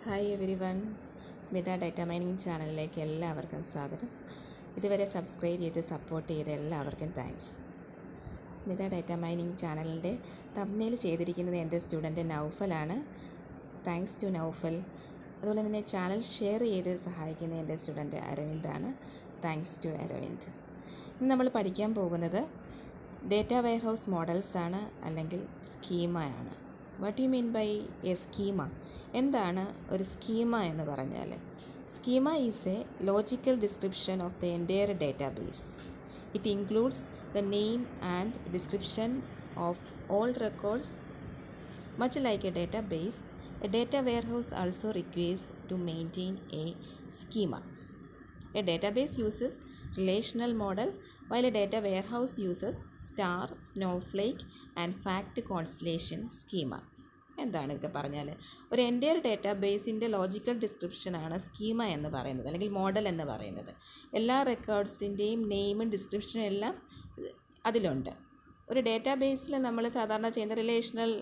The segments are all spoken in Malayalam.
Hi everyone, Smitha data mining ചാനലിലേക്ക് എല്ലാവർക്കും സ്വാഗതം. ഇതുവരെ സബ്സ്ക്രൈബ് ചെയ്ത് സപ്പോർട്ട് ചെയ്ത എല്ലാവർക്കും താങ്ക്സ്. സ്മിത ഡാറ്റ മൈനിങ് ചാനലിൻ്റെ തംബ്നെയിൽ ചെയ്തിരിക്കുന്നത് എൻ്റെ സ്റ്റുഡൻറ്റ് നൗഫലാണ്. Thanks to Naufal. അതുപോലെ തന്നെ ചാനൽ ഷെയർ ചെയ്ത് സഹായിക്കുന്ന എൻ്റെ സ്റ്റുഡൻറ്റ് അരവിന്ദാണ്. Thanks to Aravind. ഇന്ന് നമ്മൾ പഠിക്കാൻ പോകുന്നത് ഡേറ്റ വെയർഹൗസ് മോഡൽസ് ആണ്, അല്ലെങ്കിൽ സ്കീമയാണ്. What you mean by a schema? എന്താണ് ഒരു സ്കീമ എന്ന് പറഞ്ഞാൽ? Schema is a logical description of the entire database. It includes the name and description of all records. Much like A database, A data warehouse also requires to maintain a schema. A database uses relational model, while a data warehouse uses star, snowflake and fact constellation schema. എന്താണ് ഇതൊക്കെ പറഞ്ഞാൽ? ഒരു എൻറ്റയർ ഡേറ്റാബേസിൻ്റെ ലോജിക്കൽ ഡിസ്ക്രിപ്ഷനാണ് സ്കീമ എന്ന് പറയുന്നത്, അല്ലെങ്കിൽ മോഡൽ എന്ന് പറയുന്നത്. എല്ലാ റെക്കോർഡ്സിൻ്റെയും നെയിമും ഡിസ്ക്രിപ്ഷനും എല്ലാം അതിലുണ്ട്. ഒരു ഡേറ്റാബേസിൽ നമ്മൾ സാധാരണ ചെയ്യുന്ന റിലേഷണൽ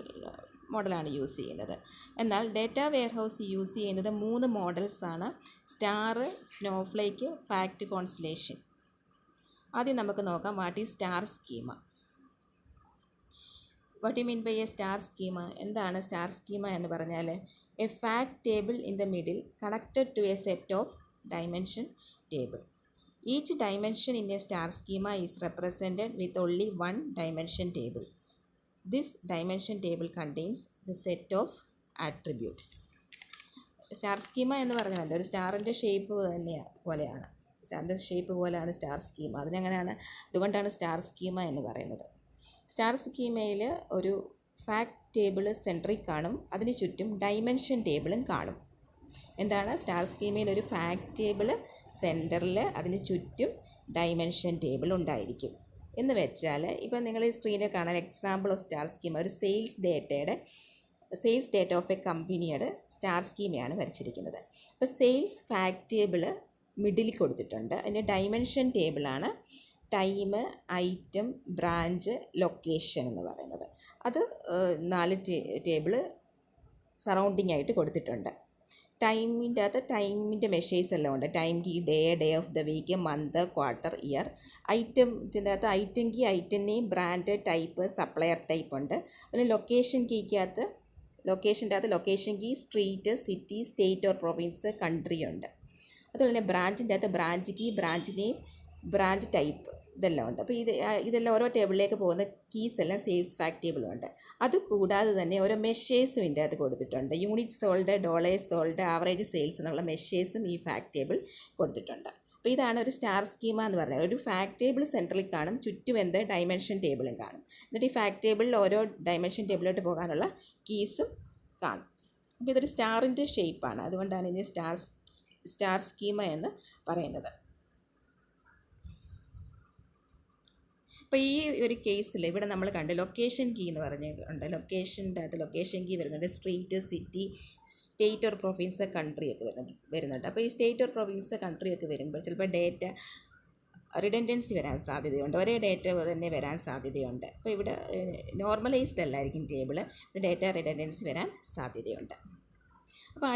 മോഡലാണ് യൂസ് ചെയ്യുന്നത്. എന്നാൽ ഡേറ്റ വെയർഹൗസ് യൂസ് ചെയ്യുന്നത് 3 മോഡൽസാണ്: സ്റ്റാർ, സ്നോഫ്ലേക്ക്, ഫാക്റ്റ് കോൺസ്റ്റലേഷൻ. ആദ്യം നമുക്ക് നോക്കാം what is star schema. What you mean by a star schema? എന്താണ് സ്റ്റാർ സ്കീമ എന്ന് പറഞ്ഞാൽ? A fact table in the middle connected to a set of dimension table. Each dimension in a star schema is represented with only one dimension table. This dimension table contains the set of attributes. Star schema എന്ന് പറഞ്ഞാൽ ഒരു സ്റ്റാറിൻ്റെ ഷേപ്പ് പോലെയാണ്. സ്റ്റാറിൻ്റെ ഷേപ്പ് പോലെയാണ് സ്റ്റാർ സ്കീമ. അതുകൊണ്ടാണ് സ്റ്റാർ സ്കീമ എന്ന് പറയുന്നത്. സ്റ്റാർ സ്കീമയിൽ ഒരു ഫാക്ട് ടേബിൾ സെൻട്രിൽ കാണും, അതിന് ചുറ്റും ഡൈമെൻഷൻ ടേബിളും കാണും. എന്താണ് സ്റ്റാർ സ്കീമയിൽ? ഒരു ഫാക്ട് ടേബിൾ സെൻറ്ററിൽ, അതിന് ചുറ്റും ഡൈമെൻഷൻ ടേബിൾ ഉണ്ടായിരിക്കും. എന്ന് വെച്ചാൽ ഇപ്പം നിങ്ങൾ ഈ സ്ക്രീനിൽ കാണാൻ എക്സാമ്പിൾ ഓഫ് സ്റ്റാർ സ്കീമ ഒരു സെയിൽസ് ഡേറ്റ ഓഫ് എ കമ്പനിയുടെ സ്റ്റാർ സ്കീമയാണ് വരച്ചിരിക്കുന്നത്. അപ്പോൾ സെയിൽസ് ഫാക്ട് ടേബിൾ മിഡിൽ കൊടുത്തിട്ടുണ്ട്. അതിൻ്റെ ഡൈമെൻഷൻ ടേബിളാണ് ടൈം, ഐറ്റം, ബ്രാഞ്ച്, ലൊക്കേഷൻ എന്ന് പറയുന്നത്. അത് 4 ടേബിൾ സറൗണ്ടിങ് ആയിട്ട് കൊടുത്തിട്ടുണ്ട്. ടൈമിൻ്റെ അകത്ത് ടൈമിൻ്റെ മെഷേഴ്സ് എല്ലാം ഉണ്ട്. Time key, day of the week, month, quarter, year. ഐറ്റത്തിൻ്റെ അകത്ത് item key, item name, brand, type, supplier type ഉണ്ട്. പിന്നെ ലൊക്കേഷൻ്റെ അകത്ത് location key, street, city, state or province, country ഉണ്ട്. അതുപോലെ തന്നെ ബ്രാഞ്ചിൻ്റെ അകത്ത് branch key, branch name, branch type ഇതെല്ലാം ഉണ്ട്. അപ്പോൾ ഇതെല്ലാം ഓരോ ടേബിളിലേക്ക് പോകുന്ന കീസ് എല്ലാം സെയിൽസ് ഫാക്ട് ടേബിളുണ്ട്. അത് കൂടാതെ തന്നെ ഓരോ മെഷേഴ്സും ഇതിൻ്റെ അകത്ത് കൊടുത്തിട്ടുണ്ട്. Unit sold, dollars sold, average sales എന്നുള്ള മെഷേഴ്സും ഈ ഫാക്ട് ടേബിൾ കൊടുത്തിട്ടുണ്ട്. അപ്പോൾ ഇതാണ് ഒരു സ്റ്റാർ സ്കീമ എന്ന് പറഞ്ഞാൽ. ഒരു ഫാക്ട് ടേബിൾ സെൻട്രലിൽ കാണും, ചുറ്റും ഡൈമെൻഷൻ ടേബിളും കാണും. എന്നിട്ട് ഈ ഫാക്ട് ടേബിളിൽ ഓരോ ഡൈമെൻഷൻ ടേബിളിലോട്ട് പോകാനുള്ള കീസും കാണും. അപ്പോൾ ഇതൊരു സ്റ്റാറിൻ്റെ ഷേപ്പാണ്. അതുകൊണ്ടാണ് ഇതിന് സ്റ്റാർ സ്കീമ എന്ന് പറയുന്നത്. അപ്പോൾ ഈ ഒരു കേസിൽ ഇവിടെ നമ്മൾ കണ്ട് ലൊക്കേഷൻ കീ എന്ന് പറഞ്ഞിട്ടുണ്ട്. ലൊക്കേഷൻ്റെ അകത്ത് ലൊക്കേഷൻ കീ വരുന്നുണ്ട്. Street, city, state or province, country ഒക്കെ വരുന്നുണ്ട്. അപ്പോൾ ഈ സ്റ്റേറ്റ് ഓർ പ്രൊവിൻസ്, കൺട്രി ഒക്കെ വരുമ്പോൾ ചിലപ്പോൾ ഡേറ്റ റിഡൻഡൻസി വരാൻ സാധ്യതയുണ്ട്. ഒരേ ഡേറ്റ തന്നെ വരാൻ സാധ്യതയുണ്ട്. അപ്പോൾ ഇവിടെ നോർമലൈസ്ഡ് അല്ലായിരിക്കും ടേബിൾ, ഡേറ്റ റിഡൻഡൻസി വരാൻ സാധ്യതയുണ്ട്. അപ്പോൾ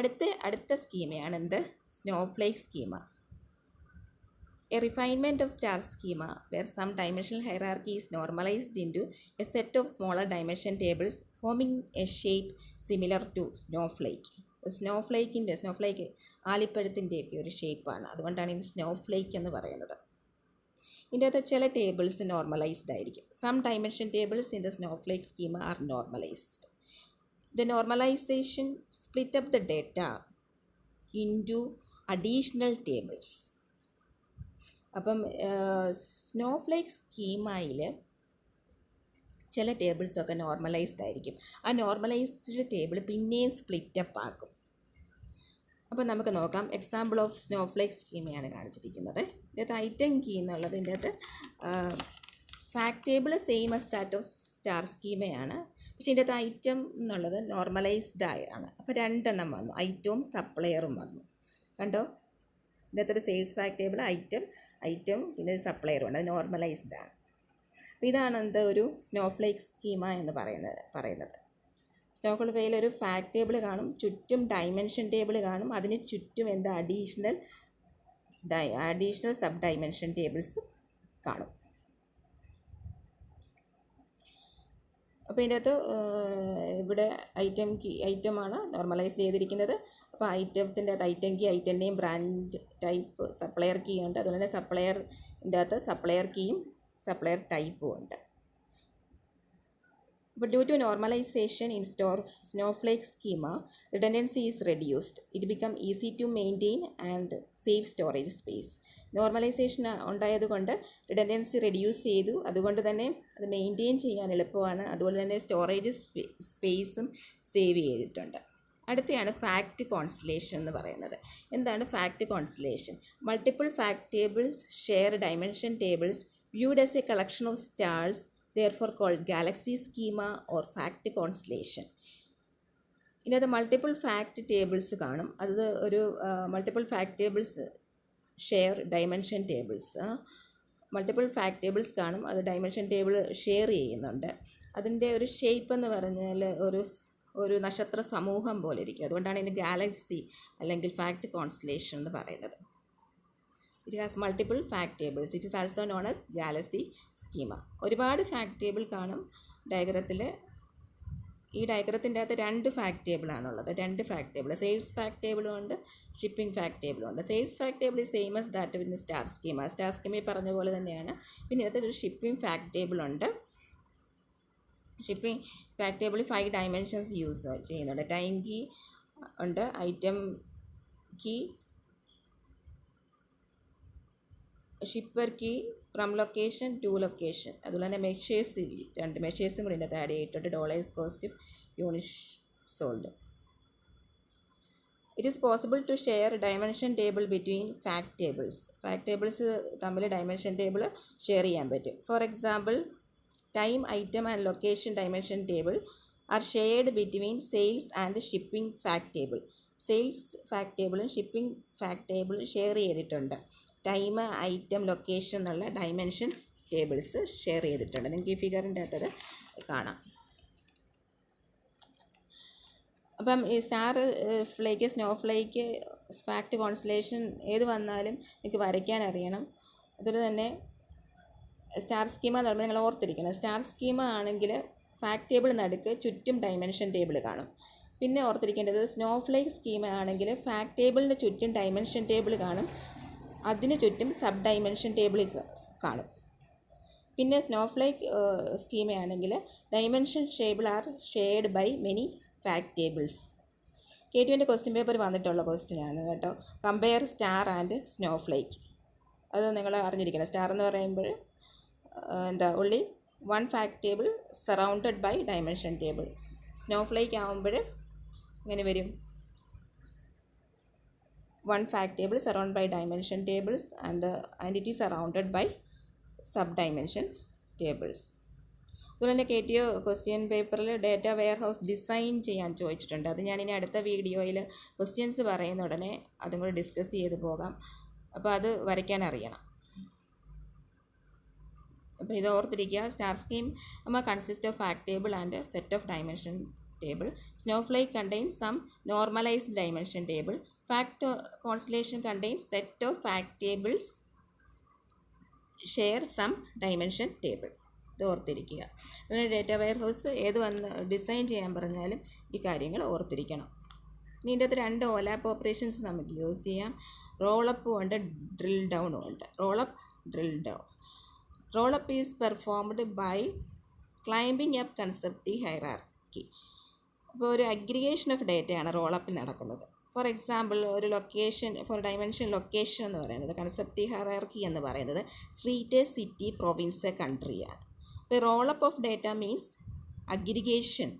അടുത്ത സ്കീമയാണ് snowflake schema. A refinement of star schema where some dimensional hierarchy is normalized into a set of smaller dimension tables forming a shape similar to snowflake. Snowflake ആലിപ്പഴത്തിൻ്റെയൊക്കെ ഒരു ഷേപ്പാണ്. അതുകൊണ്ടാണ് ഇത് സ്നോഫ്ലേക്ക് എന്ന് പറയുന്നത്. ഇതിൻ്റെ അകത്ത് ചില ടേബിൾസ് നോർമലൈസ്ഡ് ആയിരിക്കും. Some dimension tables in the snowflake schema are normalised. The normalization split up the data into additional tables. അപ്പം സ്നോഫ്ലേക്ക് സ്കീമയിൽ ചില ടേബിൾസൊക്കെ നോർമലൈസ്ഡ് ആയിരിക്കും. ആ നോർമലൈസ്ഡ് ടേബിൾ പിന്നെയും സ്പ്ലിറ്റപ്പ് ആക്കും. അപ്പോൾ നമുക്ക് നോക്കാം. എക്സാമ്പിൾ ഓഫ് സ്നോഫ്ലേക്ക് സ്കീമയാണ് കാണിച്ചിരിക്കുന്നത്. ഇതിനകത്ത് ഐറ്റം കീ എന്നുള്ളത് ഇതിൻ്റെ അകത്ത് fact table same as that of star സ്കീമയാണ്. പക്ഷേ ഇതിൻ്റെ അകത്ത് ഐറ്റം എന്നുള്ളത് നോർമലൈസ്ഡ് ആണ്. അപ്പോൾ 2 എണ്ണം വന്നു, ഐറ്റവും സപ്ലയറും വന്നു. കണ്ടോ? ഇതിനകത്തൊരു സെയിൽസ് ഫാക്ട് ടേബിൾ, ഐറ്റം പിന്നെ ഒരു സപ്ലയറും ഉണ്ട്. അത് നോർമലൈസ്ഡ് ആണ്. അപ്പോൾ ഇതാണ് ഒരു സ്നോഫ്ലേക്ക് സ്കീമ എന്ന് പറയുന്നത്. സ്റ്റോക്ക്ഹോൾഡർ പേയിൽ ഒരു ഫാക്ട് ടേബിൾ കാണും, ചുറ്റും ഡൈമെൻഷൻ ടേബിൾ കാണും, അതിന് ചുറ്റും എന്താ അഡീഷണൽ സബ് ഡൈമെൻഷൻ ടേബിൾസ് കാണും. അപ്പോൾ ഇതിൻ്റെ അകത്ത് ഇവിടെ ഐറ്റമാണ് നോർമലൈസ് ചെയ്തിരിക്കുന്നത്. അപ്പോൾ ഐറ്റത്തിൻ്റെ അകത്ത് item key, item name, brand type, supplier key ഉണ്ട്. അതുപോലെ തന്നെ സപ്ലയറിൻ്റെ അകത്ത് സപ്ലയർ കീയും സപ്ലയർ ടൈപ്പും ഉണ്ട്. But due to normalization in Snowflake schema, redundancy is reduced. It becomes easy to maintain and save storage space. Normalisation ഉണ്ടായതുകൊണ്ട് റിഡൻഡൻസി റെഡ്യൂസ് ചെയ്തു, അതുകൊണ്ട് തന്നെ അത് മെയിൻറ്റെയിൻ ചെയ്യാൻ എളുപ്പമാണ്. അതുപോലെ തന്നെ സ്റ്റോറേജ് സ്പേസും സേവ് ചെയ്തിട്ടുണ്ട്. അടുത്തയാണ് ഫാക്റ്റ് കോൺസ്റ്റലേഷൻ എന്ന് പറയുന്നത്. എന്താണ് fact constellation? Multiple fact tables share dimension tables viewed as a collection of stars, therefore called galaxy schema or fact constellation. ഇതിനകത്ത് മൾട്ടിപ്പിൾ ഫാക്ട് ടേബിൾസ് കാണും. അത് ഒരു multiple fact tables share dimension tables, multiple fact tables കാണും, അത് ഡൈമെൻഷൻ ടേബിൾ ഷെയർ ചെയ്യുന്നുണ്ട്. അതിൻ്റെ ഒരു ഷേപ്പ് എന്ന് പറഞ്ഞാൽ ഒരു നക്ഷത്ര സമൂഹം പോലെ ഇരിക്കും. അതുകൊണ്ടാണ് ഇതിന് ഗാലക്സി അല്ലെങ്കിൽ ഫാക്ട് കോൺസ്റ്റലേഷൻ എന്ന് പറയുന്നത്. It has multiple fact tables. It is also known as galaxy schema. ഒരുപാട് ഫാക്ട് ടേബിൾ കാണും ഡയഗ്രത്തിൽ. ഈ ഡയഗ്രത്തിൻ്റെ അകത്ത് 2 ഫാക്ട് ടേബിളാണുള്ളത്. 2 ഫാക്ട് ടേബിൾ, സെയിൽസ് ഫാക്ട് ടേബിളും ഉണ്ട്, ഷിപ്പിംഗ് ഫാക്ട് ടേബിളും ഉണ്ട്. സെയിൽസ് ഫാക്ട് ടേബിൾ ഈ same as that with star schema. Star സ്കീമയിൽ പറഞ്ഞ പോലെ തന്നെയാണ്. പിന്നെ ഇതിനകത്ത് ഒരു ഷിപ്പിംഗ് ഫാക്ട് ടേബിൾ ഉണ്ട്. ഷിപ്പിംഗ് ഫാക്ട് ടേബിളിൽ 5 ഡൈമെൻഷൻസ് യൂസ് ചെയ്യുന്നുണ്ട്. ടൈം കീ ഉണ്ട്, item key, shipper key, from location to location, അതുപോലെ തന്നെ മെഷേഴ്സ്, 2 മെഷേഴ്സും കൂടി ഇതിനകത്ത് ആഡ് ചെയ്തിട്ടുണ്ട്, ഡോളേഴ്സ് കോസ്റ്റും unit sold. It is possible to share dimension table between fact tables. Fact tables തമ്മിൽ ഡൈമെൻഷൻ ടേബിൾ ഷെയർ ചെയ്യാൻ പറ്റും. For example, time, item and location dimension table are shared between sales and shipping fact table. Sales fact ടേബിളും ഷിപ്പിംഗ് ഫാക്ട് ടേബിളും ഷെയർ ചെയ്തിട്ടുണ്ട്. ടൈം, ഐറ്റം, ലൊക്കേഷൻ എന്നുള്ള ഡൈമെൻഷൻ ടേബിൾസ് ഷെയർ ചെയ്തിട്ടുണ്ട്. നിങ്ങൾക്ക് ഈ ഫിഗറിൻ്റെ അകത്തത് കാണാം. അപ്പം ഈ star flake, snowflake, fact constellation ഏത് വന്നാലും നിങ്ങൾക്ക് വരയ്ക്കാൻ അറിയണം. അതുപോലെ തന്നെ സ്റ്റാർ സ്കീമ എന്ന് പറയുമ്പോൾ നിങ്ങൾ ഓർത്തിരിക്കണം. സ്റ്റാർ സ്കീമ ആണെങ്കിൽ ഫാക്ട് ടേബിൾ നടുക്ക് ചുറ്റും ഡൈമെൻഷൻ ടേബിൾ കാണും. പിന്നെ ഓർത്തിരിക്കേണ്ടത് സ്നോഫ്ലേക്ക് സ്കീമ ആണെങ്കിൽ ഫാക്ട് ടേബിളിന് ചുറ്റും ഡൈമെൻഷൻ ടേബിൾ കാണും, അതിന് ചുറ്റും സബ് ഡൈമെൻഷൻ ടേബിൾ കാണും. പിന്നെ സ്നോഫ്ലേക്ക് സ്കീമയാണെങ്കിൽ dimension table are shared by many fact tables. K2ൻ്റെ ക്വസ്റ്റ്യൻ പേപ്പർ വന്നിട്ടുള്ള ക്വസ്റ്റ്യനാണ് കേട്ടോ. Compare star and snowflake. അത് നിങ്ങൾ അറിഞ്ഞിരിക്കണം. സ്റ്റാർ എന്ന് പറയുമ്പോൾ only 1 fact table surrounded by dimension table. Snowflake ആകുമ്പോൾ ഇങ്ങനെ വരും, 1 fact table surrounded by dimension tables and it is surrounded by sub-dimension tables. അതുപോലെ തന്നെ KTO ക്വസ്റ്റ്യൻ പേപ്പറിൽ ഡേറ്റ വെയർ ഹൗസ് ഡിസൈൻ ചെയ്യാൻ ചോദിച്ചിട്ടുണ്ട്. അത് ഞാനിനി അടുത്ത വീഡിയോയിൽ ക്വസ്റ്റ്യൻസ് പറയുന്ന ഉടനെ അതും കൂടി ഡിസ്കസ് ചെയ്ത് പോകാം. അപ്പോൾ അത് വരയ്ക്കാൻ അറിയണം. അപ്പോൾ ഇത് ഓർത്തിരിക്കുക. Star scheme consist of fact table and set of dimension table. Snowflake contains some normalized dimension table. Fact constellation contains set of fact tables share some dimension table. ഇത് ഓർത്തിരിക്കുക. അങ്ങനെ ഡേറ്റ വെയർ ഹൗസ് ഏത് ഡിസൈൻ ചെയ്യാൻ പറഞ്ഞാലും ഈ കാര്യങ്ങൾ ഓർത്തിരിക്കണം. ഇനി ഇതിൻ്റെ അകത്ത് 2 ഓലാപ്പ് ഓപ്പറേഷൻസ് നമുക്ക് യൂസ് ചെയ്യാം. റോളപ്പും ഉണ്ട്, ഡ്രിൽ ഡൗണും ഉണ്ട്. Roll up, drill down. Roll up is performed by climbing up concept hierarchy. അപ്പോൾ ഒരു അഗ്രിഗേഷൻ ഓഫ് ഡേറ്റയാണ് റോളപ്പിൽ നടക്കുന്നത്. ഫോർ എക്സാമ്പിൾ, ഒരു ലൊക്കേഷൻ, ഫോർ ഡൈമെൻഷൻ ലൊക്കേഷൻ എന്ന് പറയുന്നത് കൺസെപ്റ്റ് ഹൈറാർക്കി എന്ന് പറയുന്നത് സ്ട്രീറ്റ്, സിറ്റി, പ്രൊവിൻസ്, കൺട്രിയാണ്. അപ്പോൾ roll up of data means aggregation.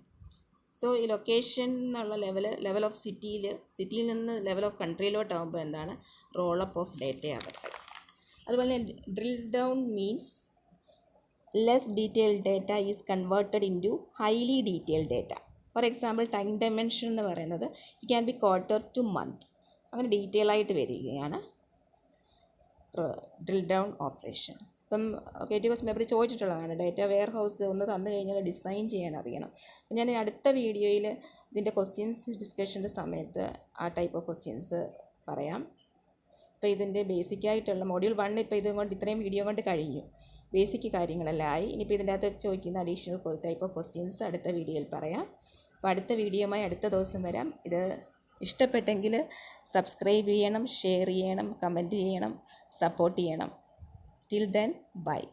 So ഈ ലൊക്കേഷൻ എന്നുള്ള ലെവൽ ഓഫ് സിറ്റിയിൽ നിന്ന് ലെവൽ ഓഫ് കൺട്രിയിലോട്ടാകുമ്പോൾ എന്താണ് റോളപ്പ് ഓഫ് ഡേറ്റയാണ് പറയുന്നത്. അതുപോലെ drill down means less detailed data is converted into highly detailed data. For example, time dimension എന്ന് പറയുന്നത് it can be quarter to month, അങ്ങനെ ഡീറ്റെയിൽ ആയിട്ട് വരികയാണ് ഡ്രിൽ ഡൗൺ ഓപ്പറേഷൻ. ഇപ്പം KT ക്വസ്റ്റ്യൻ പേപ്പറിൽ ചോദിച്ചിട്ടുള്ളതാണ്. ഡേറ്റ വെയർ ഹൗസ് ഒന്ന് തന്നു കഴിഞ്ഞാൽ ഡിസൈൻ ചെയ്യാൻ അറിയണം. അപ്പം ഞാൻ അടുത്ത വീഡിയോയിൽ ഇതിൻ്റെ ക്വസ്റ്റ്യൻസ് ഡിസ്കഷൻ്റെ സമയത്ത് ആ ടൈപ്പ് ഓഫ് ക്വസ്റ്റ്യൻസ് പറയാം. ഇപ്പോൾ ഇതിൻ്റെ ബേസിക്കായിട്ടുള്ള മൊഡ്യൂൾ 1 ഇപ്പോൾ ഇതുകൊണ്ട് ഇത്രയും വീഡിയോ കൊണ്ട് കഴിഞ്ഞു. ബേസിക് കാര്യങ്ങളെല്ലാം ആയി. ഇനിയിപ്പോൾ ഇതിൻ്റെ അകത്ത് ചോദിക്കുന്ന അഡീഷണൽ ടൈപ്പ് ഓഫ് ക്വസ്റ്റ്യൻസ് അടുത്ത വീഡിയോയിൽ പറയാം. അപ്പോൾ അടുത്ത വീഡിയോയുമായി അടുത്ത ദിവസം വരാം. ഇത് ഇഷ്ടപ്പെട്ടെങ്കിൽ സബ്സ്ക്രൈബ് ചെയ്യണം, ഷെയർ ചെയ്യണം, കമൻറ്റ് ചെയ്യണം, സപ്പോർട്ട് ചെയ്യണം. Till then, bye.